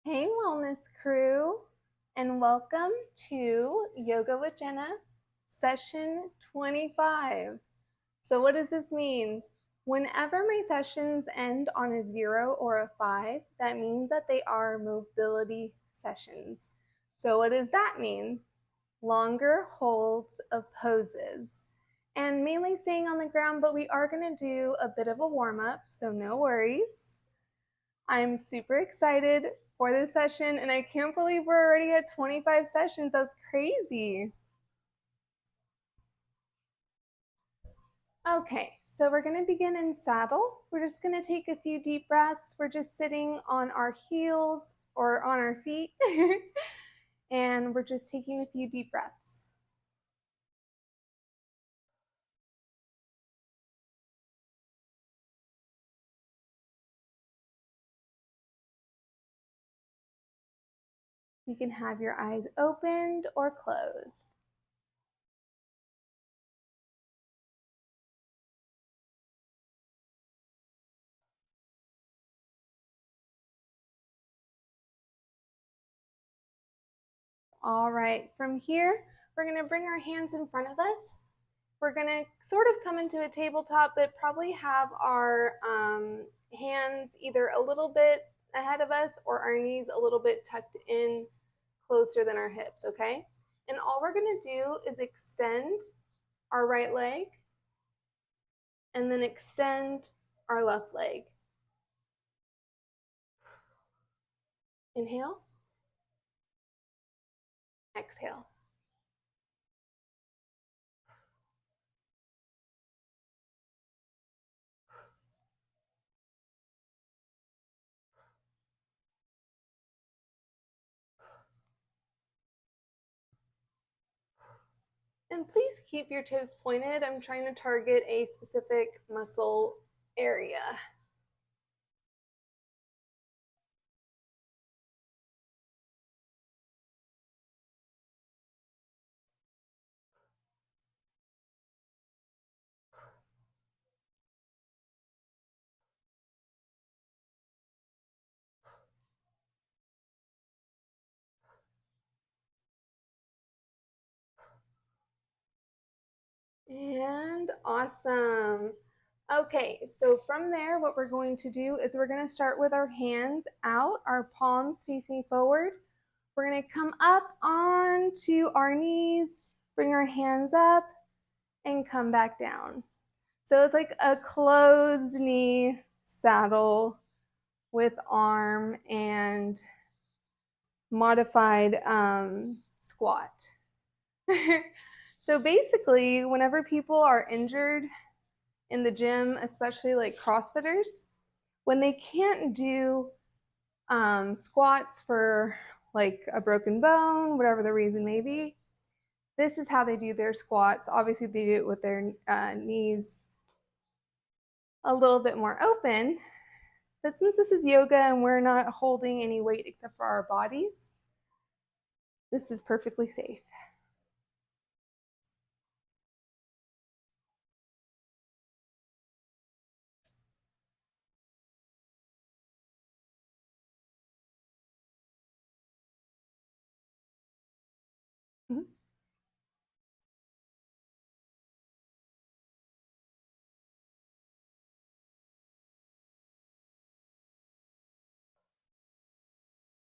Hey, wellness crew, and welcome to Yoga with Jenna, session 25. So, what does this mean? Whenever my sessions end on a 0 or a 5, that means that they are mobility sessions. So, what does that mean? Longer holds of poses, and mainly staying on the ground, but we are going to do a bit of a warm up, so no worries. I'm super excited for this session, and I can't believe we're already at 25 sessions. That's crazy. Okay, so we're going to begin in saddle. We're just going to take a few deep breaths. We're just sitting on our heels or on our feet, and we're just taking a few deep breaths. You can have your eyes opened or closed. All right, from here, we're going to bring our hands in front of us. We're going to sort of come into a tabletop, but probably have our hands either a little bit ahead of us or our knees a little bit tucked in closer than our hips, okay? And all we're going to do is extend our right leg and then extend our left leg. Inhale. Exhale. And please keep your toes pointed. I'm trying to target a specific muscle area. And awesome. Okay, so from there, what we're going to do is we're going to start with our hands out, our palms facing forward. We're going to come up onto our knees, bring our hands up, and come back down. So it's like a closed knee saddle with arm and modified squat. So basically, whenever people are injured in the gym, especially like CrossFitters, when they can't do squats for like a broken bone, whatever the reason may be, this is how they do their squats. Obviously, they do it with their knees a little bit more open. But since this is yoga and we're not holding any weight except for our bodies, this is perfectly safe. Mm-hmm.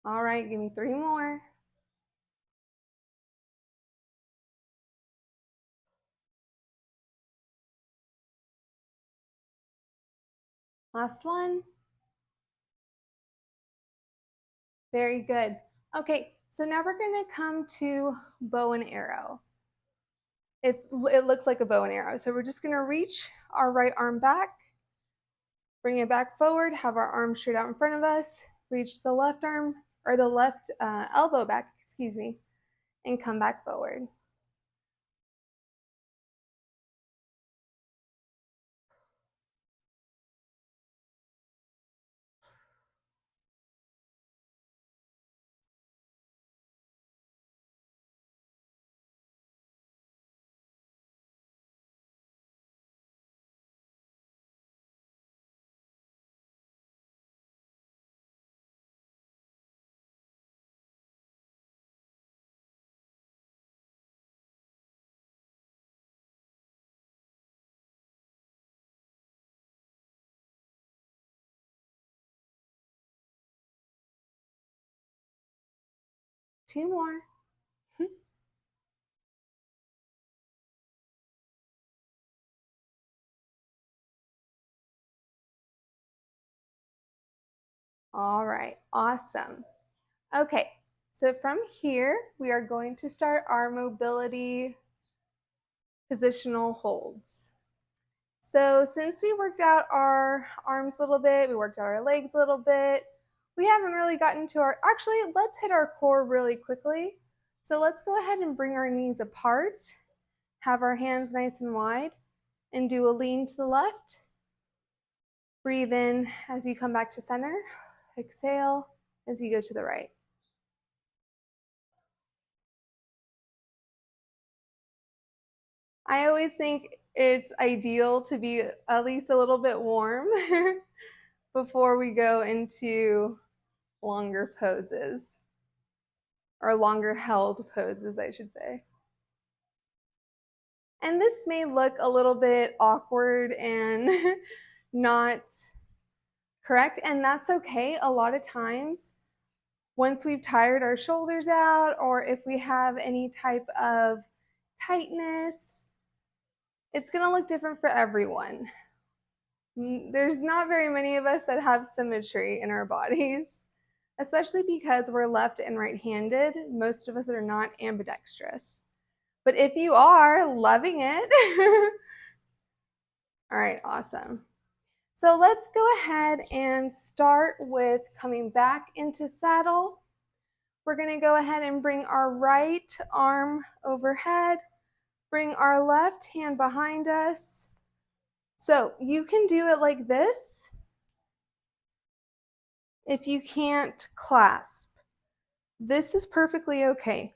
All right, give me 3 more. Last one. Very good. Okay, so now we're going to come to bow and arrow. It looks like a bow and arrow. So we're just going to reach our right arm back, bring it back forward, have our arm straight out in front of us, reach the left arm or the left elbow back, excuse me, and come back forward. 2 more. All right, awesome. Okay, so from here, we are going to start our mobility positional holds. So since we worked out our arms a little bit, we worked out our legs a little bit, we haven't really gotten to our, actually, let's hit our core really quickly. So let's go ahead and bring our knees apart, have our hands nice and wide, and do a lean to the left. Breathe in as you come back to center. Exhale as you go to the right. I always think it's ideal to be at least a little bit warm before we go into longer poses, or longer held poses, I should say. And this may look a little bit awkward and not correct, and that's okay. A lot of times, once we've tired our shoulders out, or if we have any type of tightness, it's gonna look different for everyone. There's not very many of us that have symmetry in our bodies, especially because we're left and right-handed. Most of us are not ambidextrous. But if you are, loving it. All right, awesome. So let's go ahead and start with coming back into saddle. We're going to go ahead and bring our right arm overhead, bring our left hand behind us. So you can do it like this if you can't clasp. This is perfectly okay.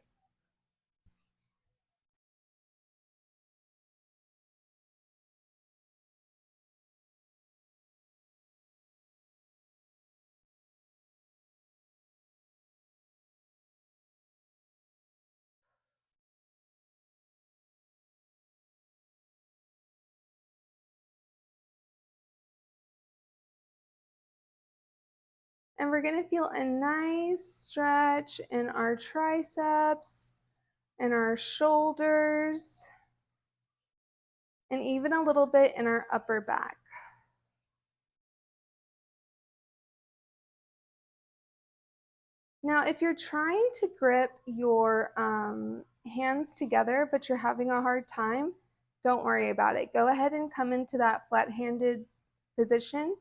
And we're going to feel a nice stretch in our triceps and our shoulders, and even a little bit in our upper back. Now, if you're trying to grip your hands together, but you're having a hard time, don't worry about it. Go ahead and come into that flat-handed position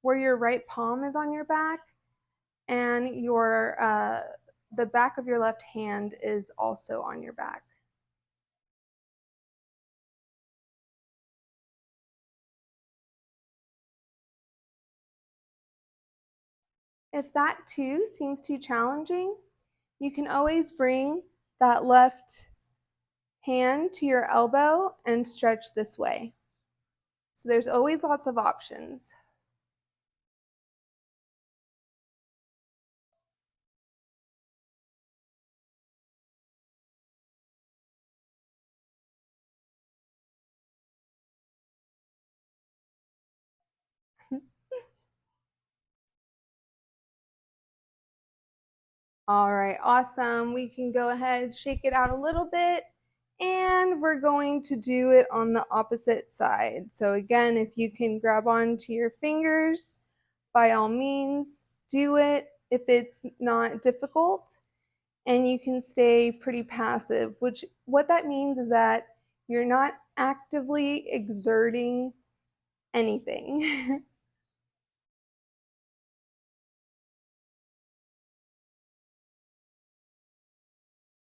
where your right palm is on your back and your the back of your left hand is also on your back. If that too seems too challenging, you can always bring that left hand to your elbow and stretch this way. So there's always lots of options. All right, awesome. We can go ahead, shake it out a little bit, and we're going to do it on the opposite side. So again, if you can grab onto your fingers, by all means, do it if it's not difficult, and you can stay pretty passive, which what that means is that you're not actively exerting anything.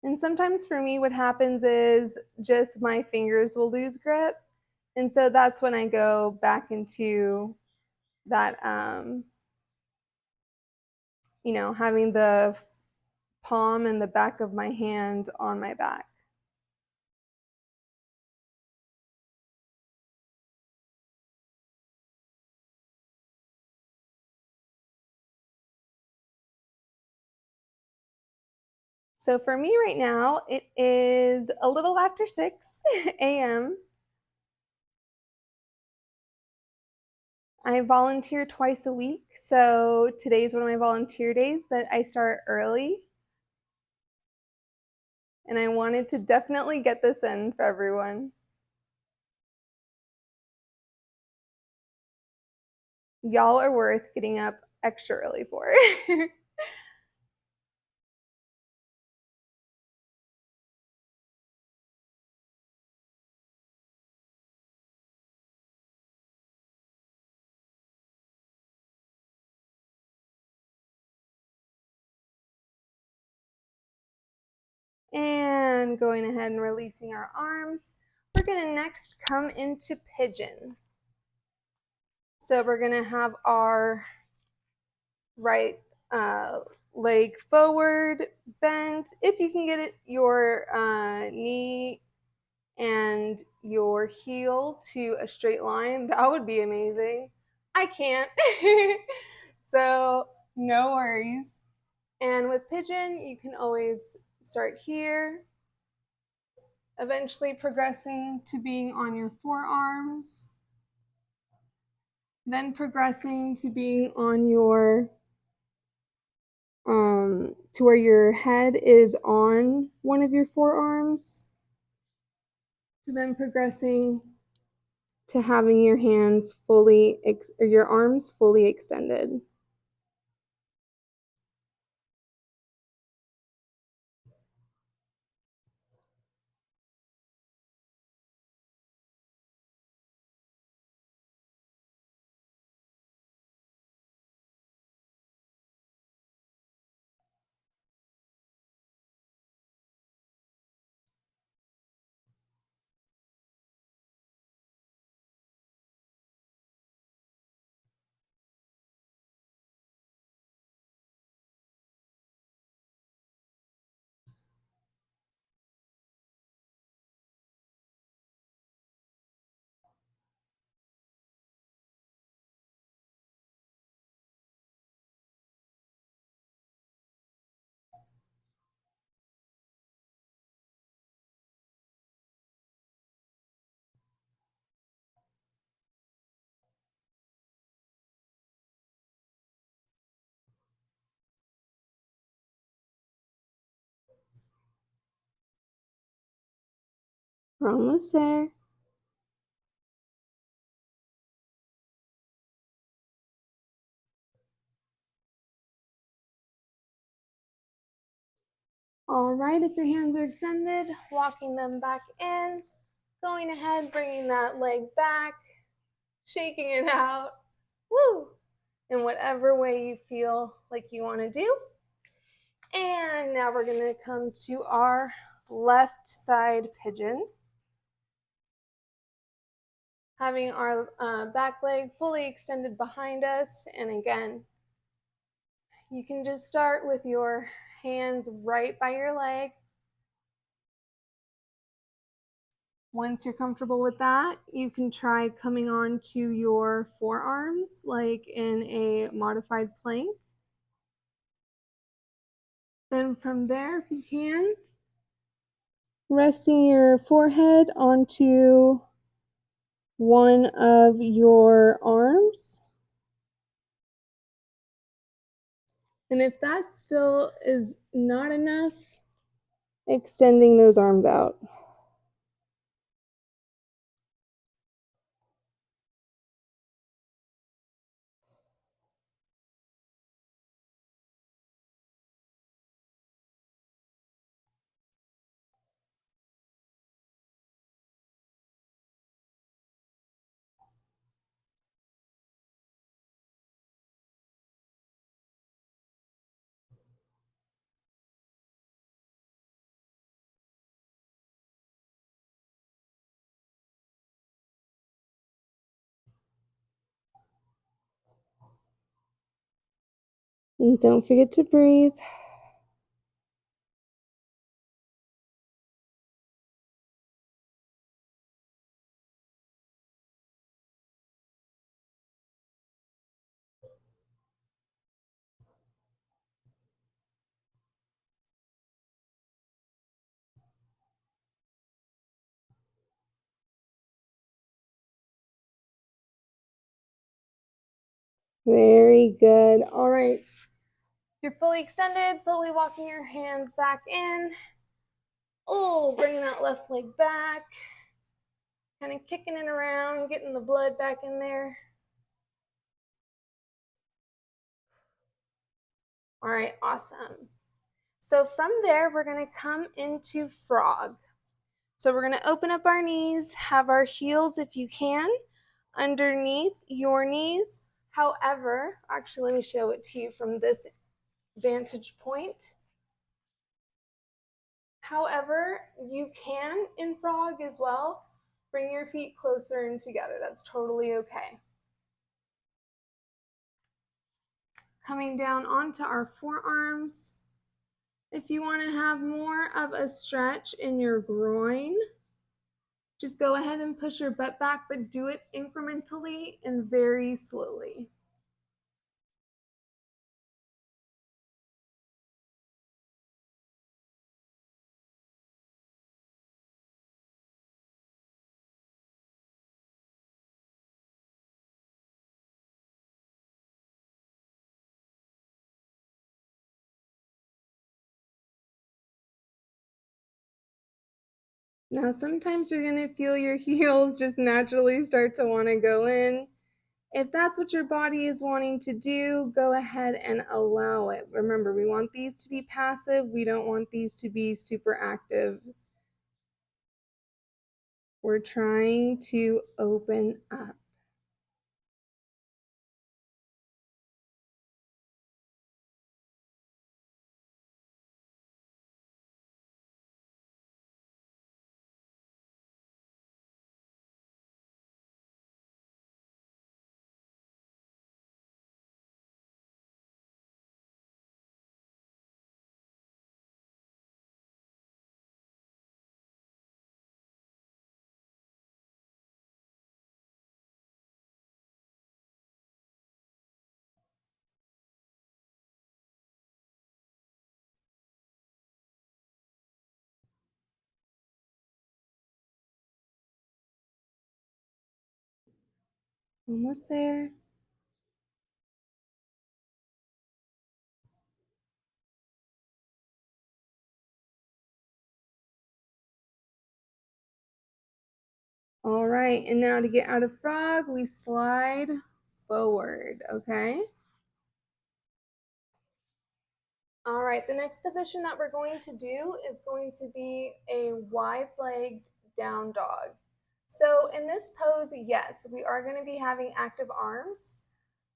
And sometimes for me, what happens is just my fingers will lose grip. And so that's when I go back into that, having the palm and the back of my hand on my back. So for me right now, it is a little after 6 a.m. I volunteer twice a week, so today's one of my volunteer days, but I start early. And I wanted to definitely get this in for everyone. Y'all are worth getting up extra early for. And going ahead and releasing our arms, we're going to next come into pigeon. So we're going to have our right leg forward bent. If you can get it, your knee and your heel to a straight line, that would be amazing. I can't. So no worries. And with pigeon, you can always start here, eventually progressing to being on your forearms, then progressing to being on your to where your head is on one of your forearms, to then progressing to having your hands fully or your arms fully extended. We're almost there. All right, if your hands are extended, walking them back in, going ahead, bringing that leg back, shaking it out, woo, in whatever way you feel like you want to do. And now we're going to come to our left side pigeon. Having our back leg fully extended behind us. And again, you can just start with your hands right by your leg. Once you're comfortable with that, you can try coming on to your forearms like in a modified plank. Then from there, if you can, resting your forehead onto one of your arms. And if that still is not enough, extending those arms out. And don't forget to breathe. Very good. All right. You're fully extended, slowly walking your hands back in. Oh, bringing that left leg back, kind of kicking it around, getting the blood back in there. All right, awesome. So from there, we're gonna come into frog. So we're gonna open up our knees, have our heels, if you can, underneath your knees. However, actually, let me show it to you from this vantage point. However, you can in frog as well, bring your feet closer in together. That's totally okay. Coming down onto our forearms. If you want to have more of a stretch in your groin, just go ahead and push your butt back, but do it incrementally and very slowly. Now, sometimes you're going to feel your heels just naturally start to want to go in. If that's what your body is wanting to do, go ahead and allow it. Remember, we want these to be passive. We don't want these to be super active. We're trying to open up. Almost there. All right, and now to get out of frog, we slide forward, okay? All right, the next position that we're going to do is going to be a wide-legged down dog. So in this pose, yes, we are going to be having active arms,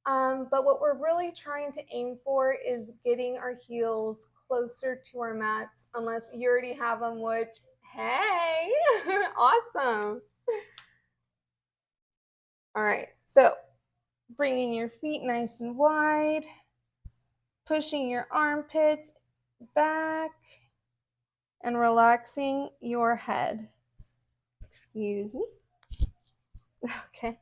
but what we're really trying to aim for is getting our heels closer to our mats, unless you already have them, which, hey, awesome. All right, so bringing your feet nice and wide, pushing your armpits back, and relaxing your head. Excuse me. Okay.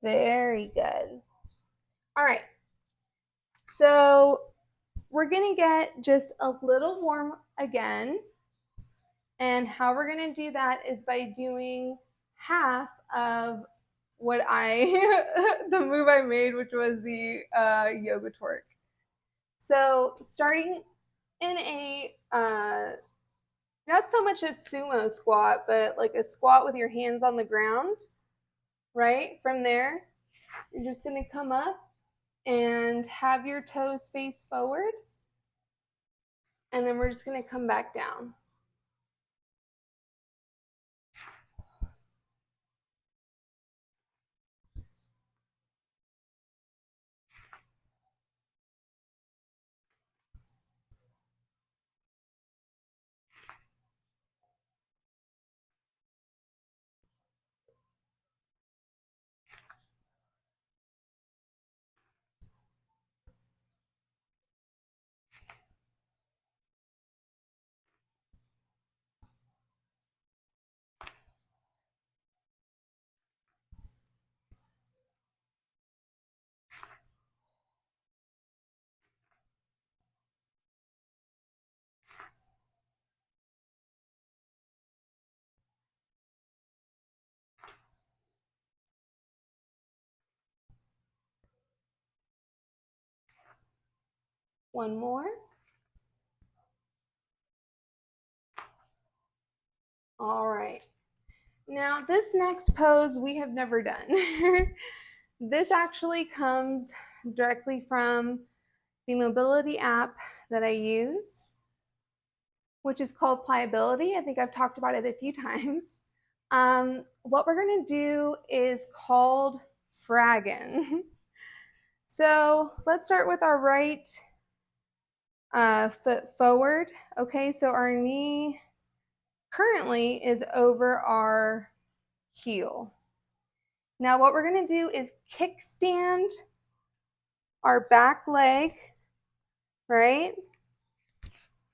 Very good. All right. So we're going to get just a little warm again. And how we're going to do that is by doing half of the move I made, which was the yoga twerk. So starting in a not so much a sumo squat, but like a squat with your hands on the ground, right? From there, you're just gonna come up and have your toes face forward, and then we're just gonna come back down. One more. All right. Now, this next pose we have never done. This actually comes directly from the mobility app that I use, which is called Pliability. I think I've talked about it a few times. What we're going to do is called Fraggin. So let's start with our right foot forward. Okay, so our knee currently is over our heel. Now what we're going to do is kickstand our back leg, right?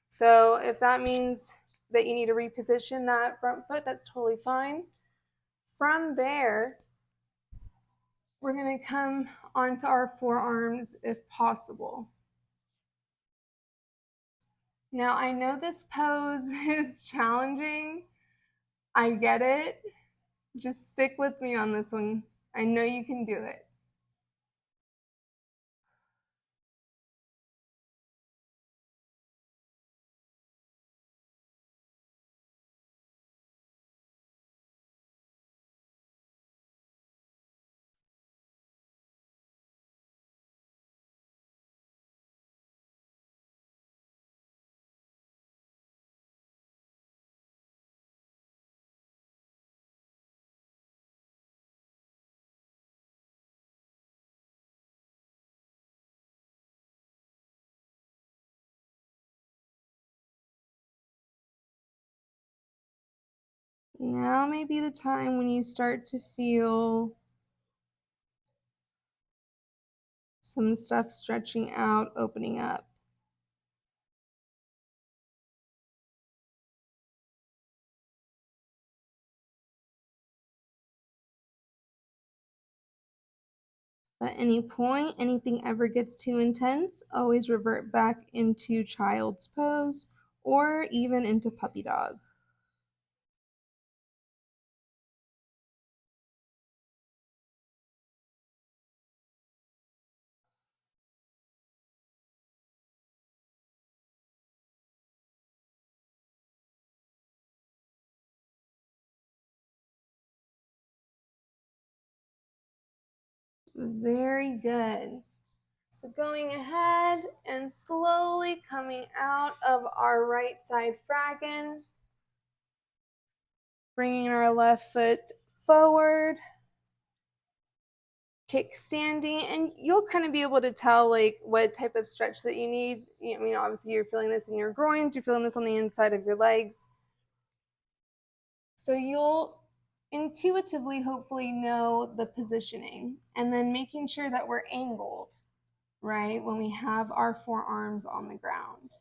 So if that means that you need to reposition that front foot, that's totally fine. From there, we're going to come onto our forearms if possible. Now, I know this pose is challenging. I get it. Just stick with me on this one. I know you can do it. Now may be the time when you start to feel some stuff stretching out, opening up. At any point, anything ever gets too intense, always revert back into child's pose or even into puppy dog. Very good. So going ahead and slowly coming out of our right side fraggin, bringing our left foot forward, kickstanding, and you'll kind of be able to tell like what type of stretch that you need. I mean, obviously you're feeling this in your groins, you're feeling this on the inside of your legs. So you'll intuitively hopefully know the positioning, and then making sure that we're angled, right, when we have our forearms on the ground.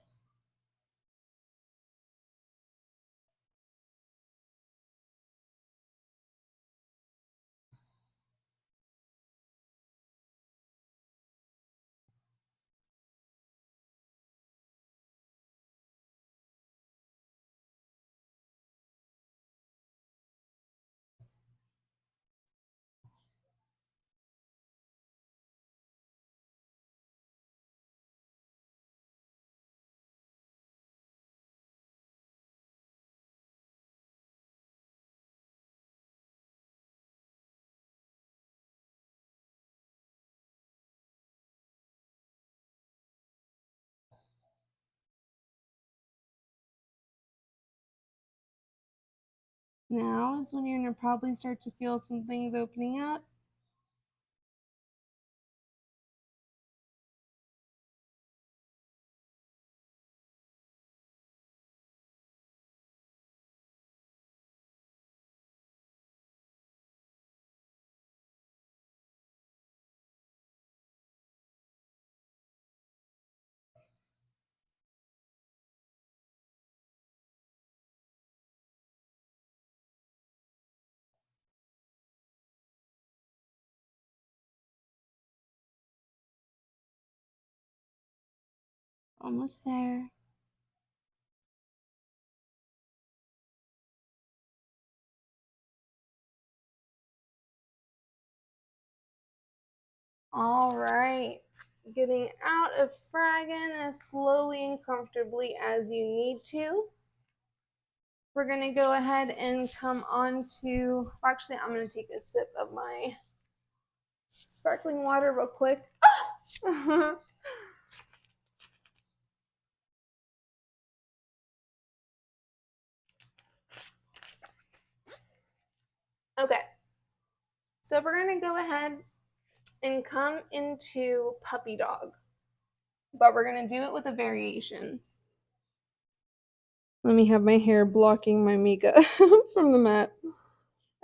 now is when you're going to probably start to feel some things opening up. Almost there. All right. Getting out of fragging as slowly and comfortably as you need to. We're going to go ahead and come on to, actually, I'm going to take a sip of my sparkling water real quick. Okay, so we're going to go ahead and come into puppy dog, but we're going to do it with a variation. Let me have my hair blocking my Mika from the mat.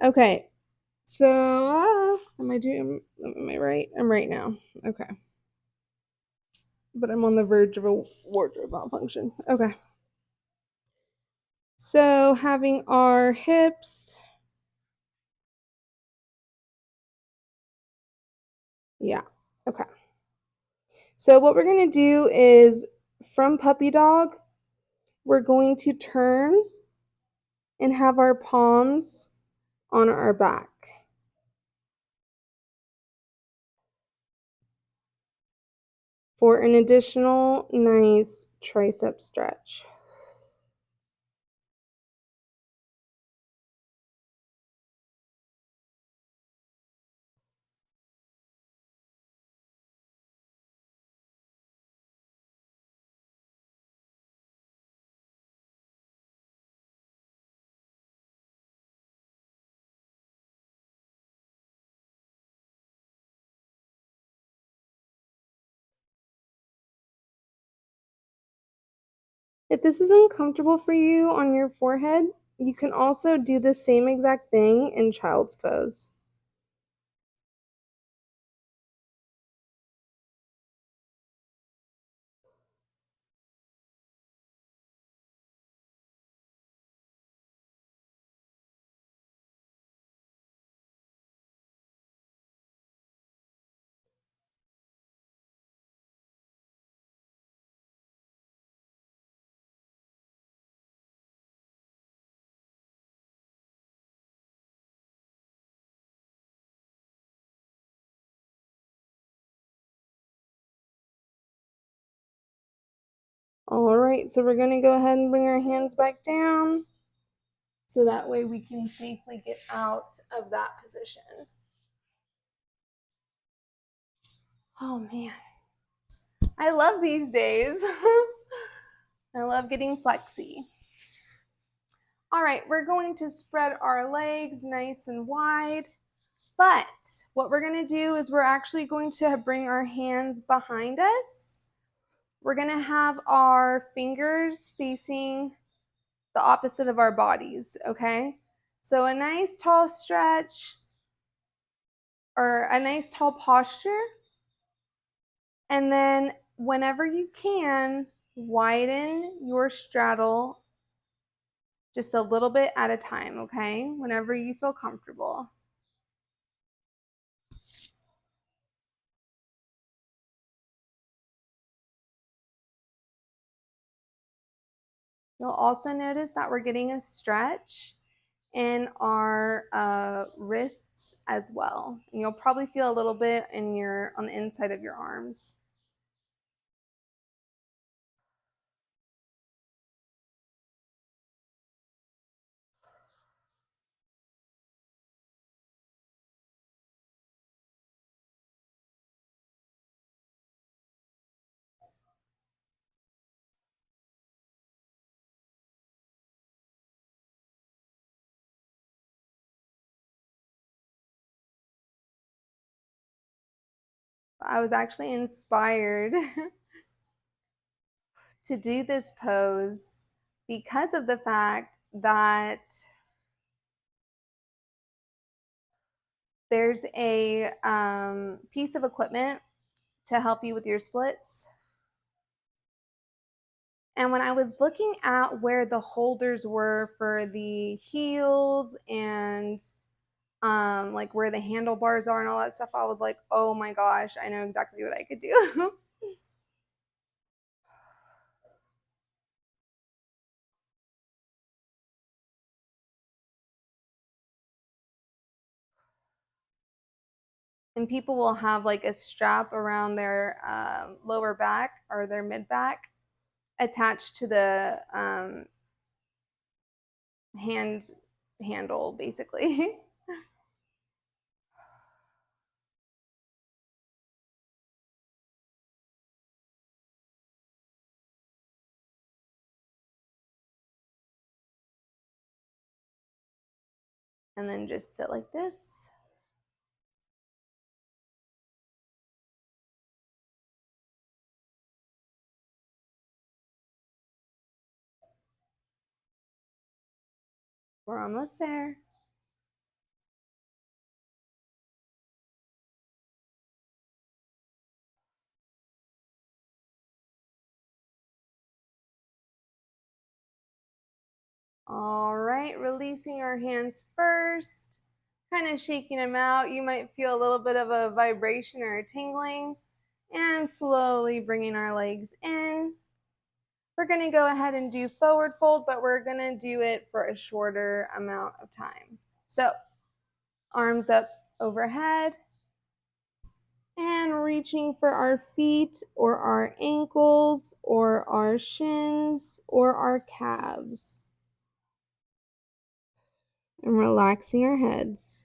Okay, so am I right? I'm right now. Okay. But I'm on the verge of a wardrobe malfunction. Okay. So having our hips. Yeah. Okay. So what we're going to do is from puppy dog, we're going to turn and have our palms on our back. For an additional nice tricep stretch. If this is uncomfortable for you on your forehead, you can also do the same exact thing in child's pose. All right, so we're going to go ahead and bring our hands back down so that way we can safely get out of that position. Oh man, I love these days. I love getting flexy. All right, we're going to spread our legs nice and wide, but what we're going to do is we're actually going to bring our hands behind us. We're going to have our fingers facing the opposite of our bodies, okay? So a nice tall stretch or a nice tall posture. And then whenever you can, widen your straddle just a little bit at a time, okay? Whenever you feel comfortable. You'll also notice that we're getting a stretch in our wrists as well. And you'll probably feel a little bit on the inside of your arms. I was actually inspired to do this pose because of the fact that there's a piece of equipment to help you with your splits. And when I was looking at where the holders were for the heels and like where the handlebars are and all that stuff, I was like, oh my gosh, I know exactly what I could do. And people will have like a strap around their lower back or their mid back attached to the handle, basically. And then just sit like this. We're almost there. All right, releasing our hands first, kind of shaking them out. You might feel a little bit of a vibration or a tingling, and slowly bringing our legs in. We're going to go ahead and do forward fold, but we're going to do it for a shorter amount of time. So, arms up overhead, and reaching for our feet or our ankles or our shins or our calves. And relaxing our heads.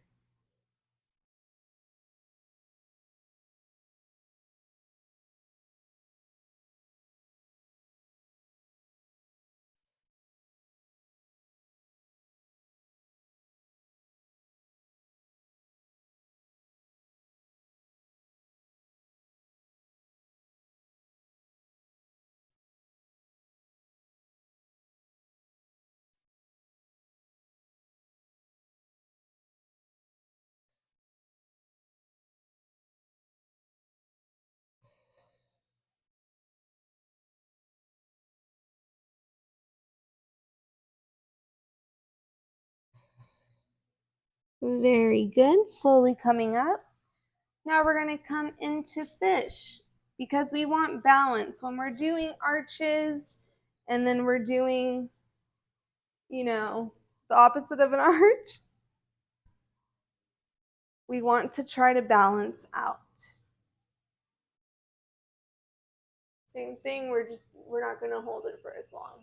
Very good. Slowly coming up. Now we're going to come into fish because we want balance when we're doing arches and then we're doing, the opposite of an arch. We want to try to balance out. Same thing, we're not going to hold it for as long.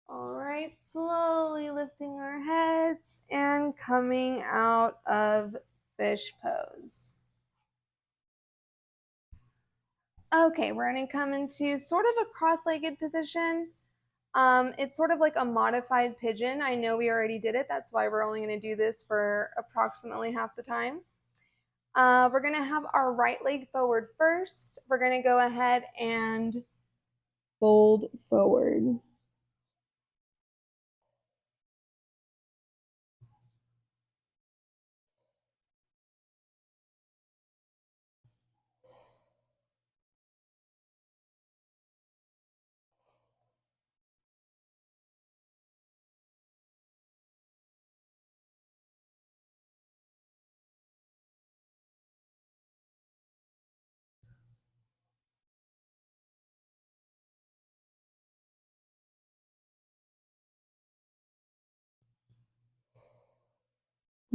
All right, slowly lifting our heads and coming out of fish pose. Okay, we're going to come into sort of a cross-legged position. It's sort of like a modified pigeon. I know we already did it. That's why we're only going to do this for approximately half the time. We're going to have our right leg forward first. We're going to go ahead and fold forward.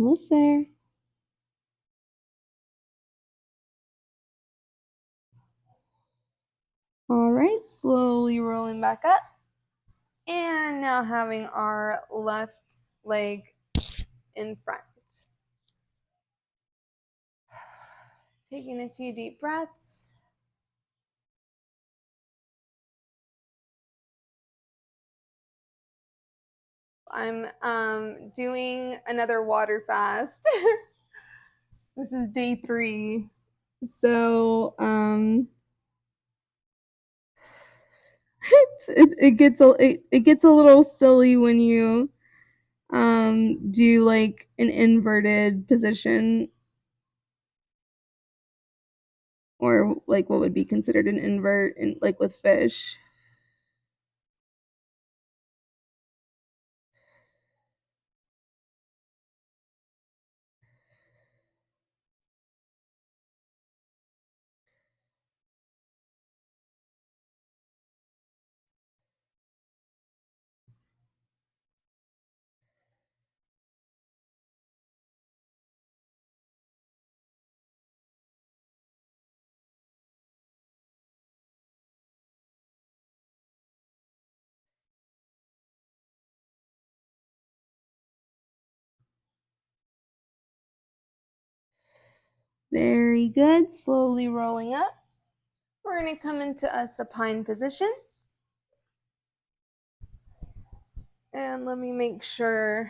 Almost there. All right, slowly rolling back up. And now having our left leg in front. Taking a few deep breaths. I'm doing another water fast. This is day 3. So it gets a little silly when you do like an inverted position, or like what would be considered an invert in like with fish. Very good. Slowly rolling up. We're going to come into a supine position. And let me make sure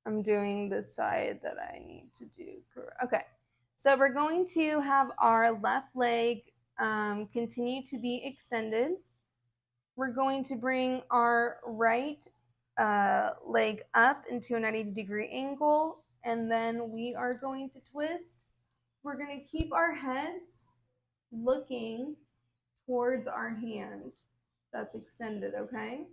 I'm doing the side that I need to do. Okay. So we're going to have our left leg continue to be extended. We're going to bring our right leg up into a 90-degree angle, and then we are going to twist. We're going to keep our heads looking towards our hand that's extended, okay?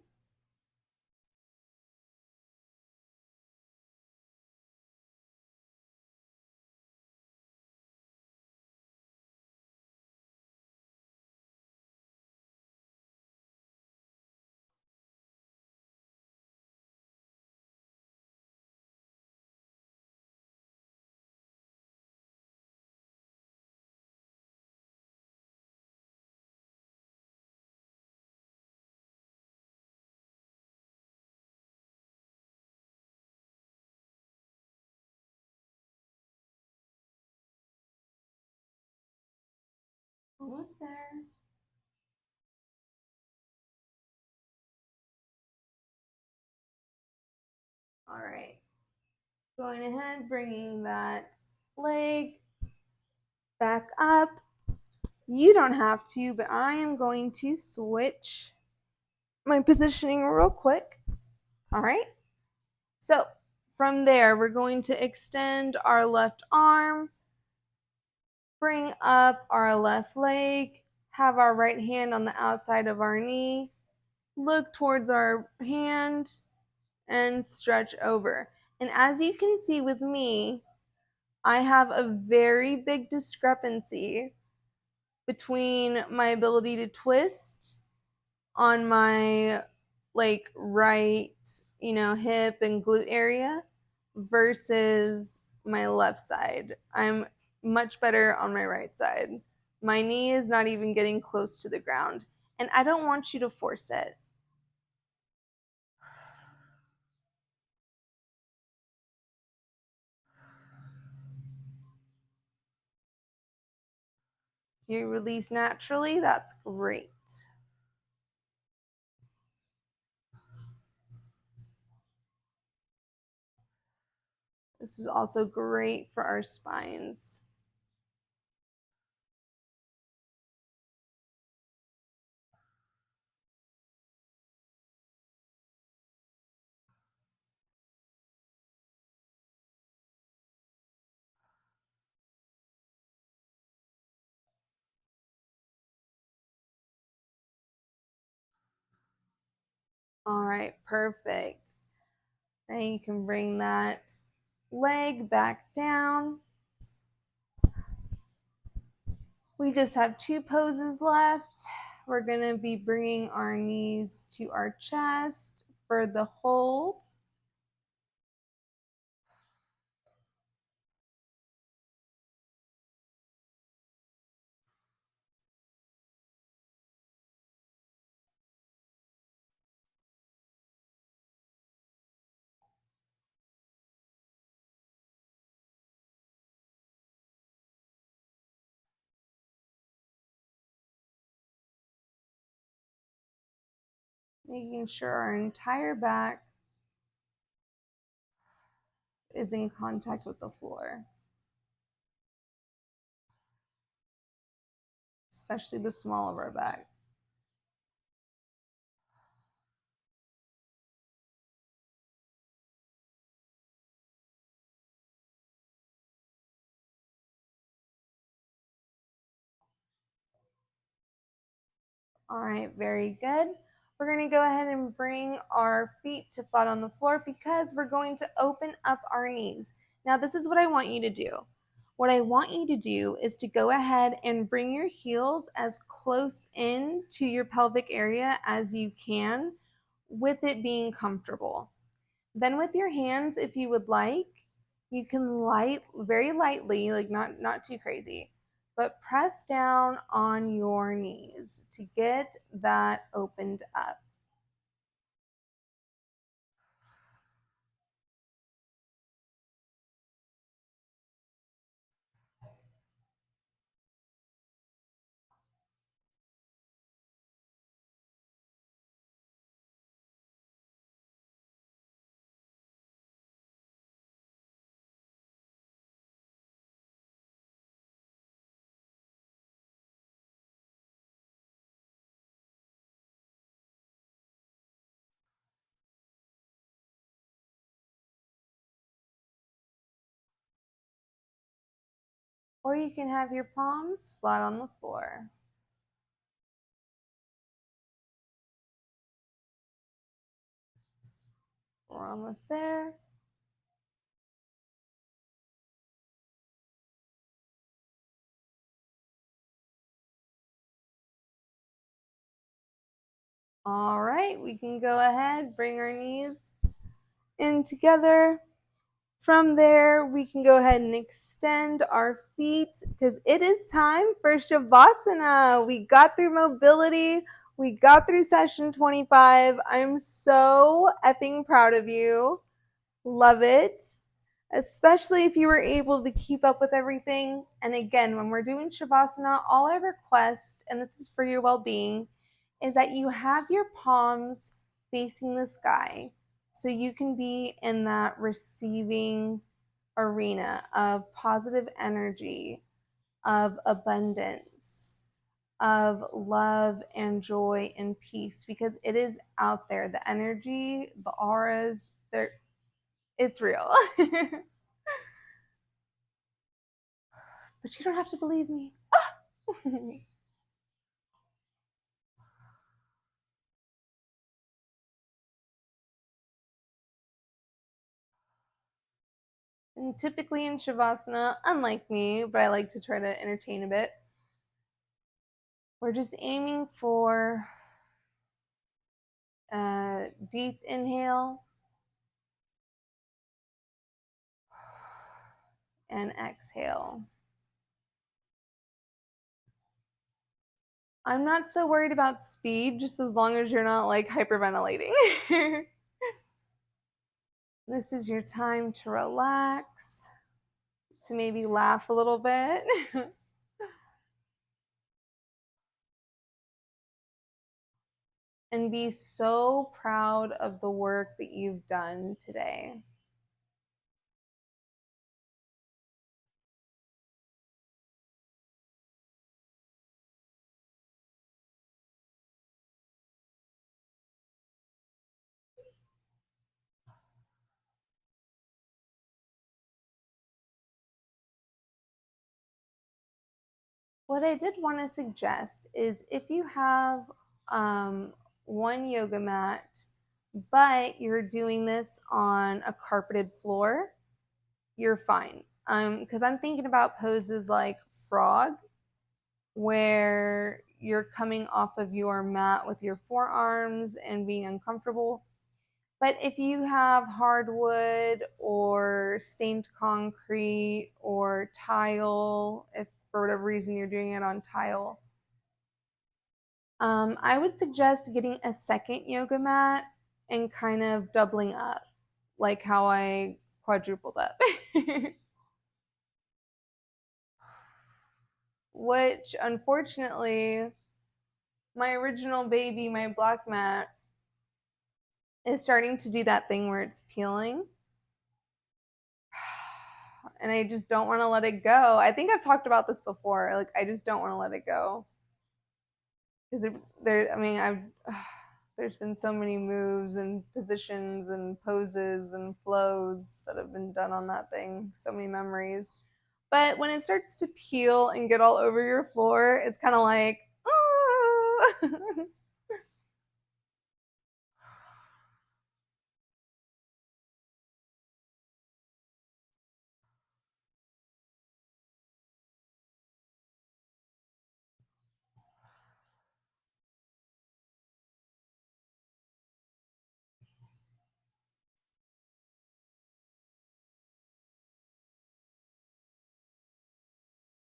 Almost there. All right. Going ahead, bringing that leg back up. You don't have to, but I am going to switch my positioning real quick. All right. So from there, we're going to extend our left arm, bring up our left leg, have our right hand on the outside of our knee, look towards our hand, and stretch over. And as you can see with me, I have a very big discrepancy between my ability to twist on my like right, hip and glute area versus my left side. I'm much better on my right side. My knee is not even getting close to the ground, and I don't want you to force it. You release naturally, that's great. This is also great for our spines. All right, perfect. Now you can bring that leg back down. We just have 2 poses left. We're going to be bringing our knees to our chest for the hold. Making sure our entire back is in contact with the floor, especially the small of our back. All right, very good. We're going to go ahead and bring our feet to flat on the floor because we're going to open up our knees. Now, this is what I want you to do. What I want you to do is to go ahead and bring your heels as close in to your pelvic area as you can, with it being comfortable. Then with your hands, if you would like, you can very lightly, like not too crazy, but press down on your knees to get that opened up. Or you can have your palms flat on the floor. We're almost there. All right, we can go ahead, bring our knees in together. From there, we can go ahead and extend our feet because it is time for Savasana. We got through mobility. We got through session 25. I'm so effing proud of you. Love it. Especially if you were able to keep up with everything. And again, when we're doing Shavasana, all I request, and this is for your well-being, is that you have your palms facing the sky so you can be in that receiving arena of positive energy, of abundance, of love and joy and peace, because it is out there. The energy, the auras, it's real. But you don't have to believe me. And typically in Shavasana, unlike me, but I like to try to entertain a bit, we're just aiming for a deep inhale and exhale. I'm not so worried about speed, just as long as you're not like hyperventilating. This is your time to relax, to maybe laugh a little bit. And be so proud of the work that you've done today. What I did want to suggest is if you have one yoga mat, but you're doing this on a carpeted floor, you're fine. Because I'm thinking about poses like frog, where you're coming off of your mat with your forearms and being uncomfortable. But if you have hardwood or stained concrete or tile, if for whatever reason you're doing it on tile, I would suggest getting a second yoga mat and kind of doubling up, like how I quadrupled up. Which, unfortunately, my original baby, my black mat, is starting to do that thing where it's peeling. And I just don't want to let it go. I think I've talked about this before. Like, I just don't want to let it go. Because there's been so many moves and positions and poses and flows that have been done on that thing. So many memories. But when it starts to peel and get all over your floor, it's kind of like, oh.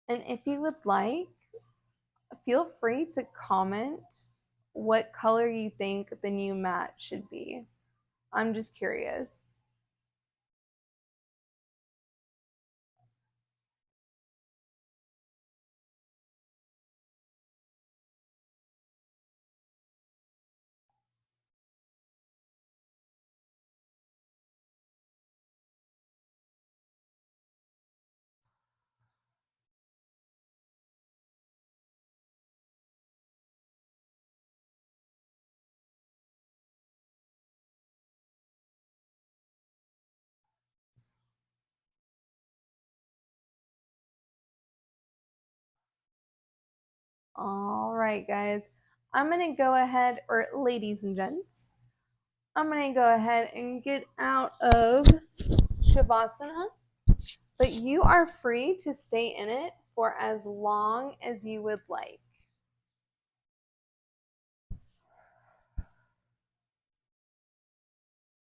And if you would like, feel free to comment what color you think the new mat should be. I'm just curious. All right, guys. I'm going to go ahead, or ladies and gents, I'm going to go ahead and get out of Savasana, but you are free to stay in it for as long as you would like.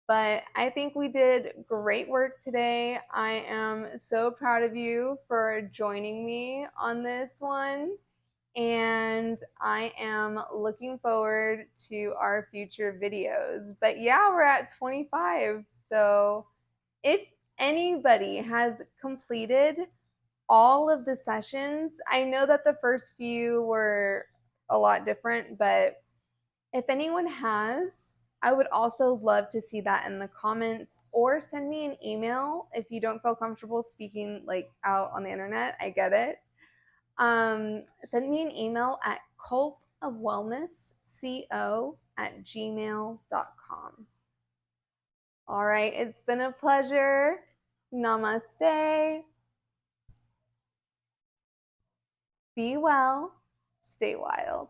But I think we did great work today. I am so proud of you for joining me on this one. And I am looking forward to our future videos. But yeah, we're at 25. So if anybody has completed all of the sessions, I know that the first few were a lot different, but if anyone has, I would also love to see that in the comments, or send me an email if you don't feel comfortable speaking like out on the internet. I get it. Send me an email at cultofwellnessco@gmail.com. All right, it's been a pleasure. Namaste. Be well, stay wild.